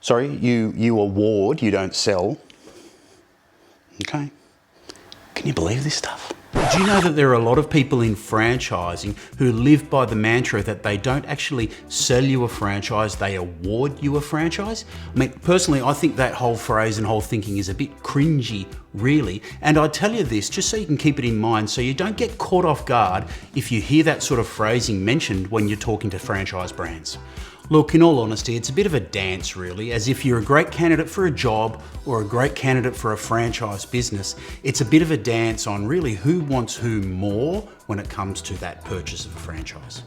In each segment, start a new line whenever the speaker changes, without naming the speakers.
Sorry, you award, you don't sell. Okay. Can you believe this stuff?
Do you know that there are a lot of people in franchising who live by the mantra that they don't actually sell you a franchise, they award you a franchise? I mean, personally, I think that whole phrase and whole thinking is a bit cringy, really. And I tell you this just so you can keep it in mind so you don't get caught off guard if you hear that sort of phrasing mentioned when you're talking to franchise brands. Look, in all honesty, it's a bit of a dance really, as if you're a great candidate for a job or a great candidate for a franchise business. It's a bit of a dance on really who wants who more when it comes to that purchase of a franchise.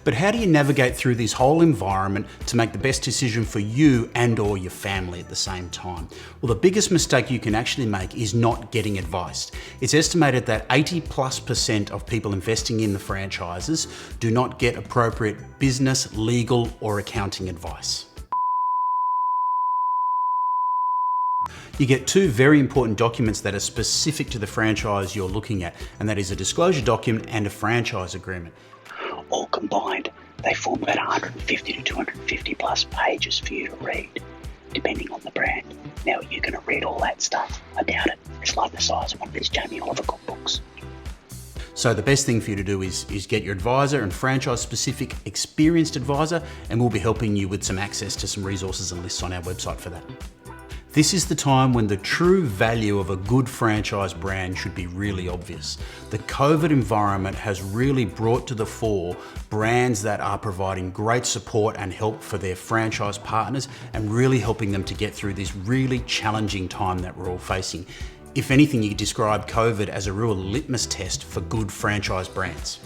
But how do you navigate through this whole environment to make the best decision for you and or your family at the same time? Well, the biggest mistake you can actually make is not getting advice. It's estimated that 80+% of people investing in the franchises do not get appropriate business, legal, or accounting advice. You get two very important documents that are specific to the franchise you're looking at, and that is a disclosure document and a franchise agreement.
All combined, they form about 150 to 250 plus pages for you to read, depending on the brand. Now, you're going to read all that stuff? I doubt it. It's like the size of one of these Jamie Oliver cookbooks.
So the best thing for you to do is get your advisor and franchise-specific experienced advisor, and we'll be helping you with some access to some resources and lists on our website for that. This is the time when the true value of a good franchise brand should be really obvious. The COVID environment has really brought to the fore brands that are providing great support and help for their franchise partners and really helping them to get through this really challenging time that we're all facing. If anything, you could describe COVID as a real litmus test for good franchise brands.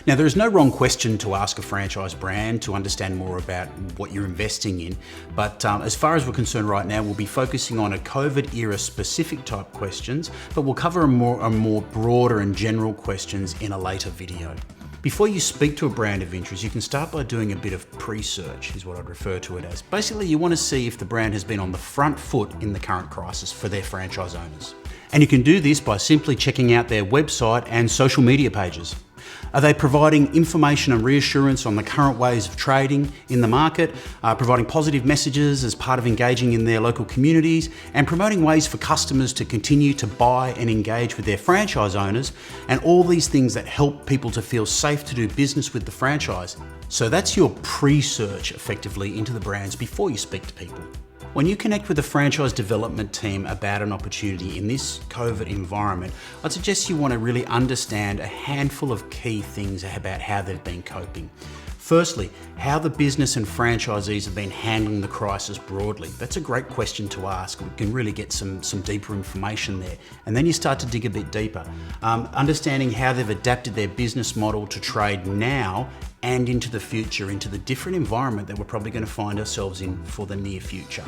Now, there is no wrong question to ask a franchise brand to understand more about what you're investing in, but as far as we're concerned right now, we'll be focusing on a COVID era specific type questions, but we'll cover a more broader and general questions in a later video. Before you speak to a brand of interest, you can start by doing a bit of pre-search, is what I'd refer to it as. Basically, you want to see if the brand has been on the front foot in the current crisis for their franchise owners. And you can do this by simply checking out their website and social media pages. Are they providing information and reassurance on the current ways of trading in the market, providing positive messages as part of engaging in their local communities, and promoting ways for customers to continue to buy and engage with their franchise owners, and all these things that help people to feel safe to do business with the franchise? So that's your pre-search effectively into the brands before you speak to people. When you connect with the franchise development team about an opportunity in this COVID environment, I'd suggest you want to really understand a handful of key things about how they've been coping. Firstly, how the business and franchisees have been handling the crisis broadly. That's a great question to ask. We can really get some deeper information there. And then you start to dig a bit deeper. Understanding how they've adapted their business model to trade now and into the future, into the different environment that we're probably going to find ourselves in for the near future.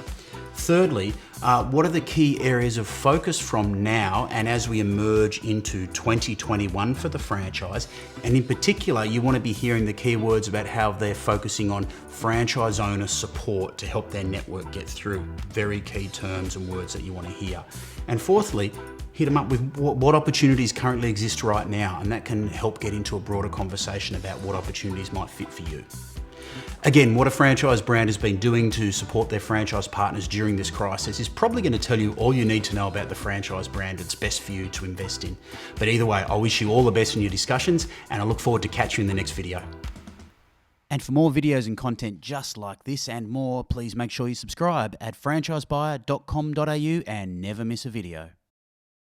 Thirdly, what are the key areas of focus from now and as we emerge into 2021 for the franchise? And in particular, you want to be hearing the keywords about how they're focusing on franchise owner support to help their network get through. Very key terms and words that you want to hear. And fourthly, hit them up with what opportunities currently exist right now, and that can help get into a broader conversation about what opportunities might fit for you. Again, what a franchise brand has been doing to support their franchise partners during this crisis is probably going to tell you all you need to know about the franchise brand that's best for you to invest in. But either way, I wish you all the best in your discussions, and I look forward to catching you in the next video. And for more videos and content just like this and more, please make sure you subscribe at franchisebuyer.com.au and never miss a video.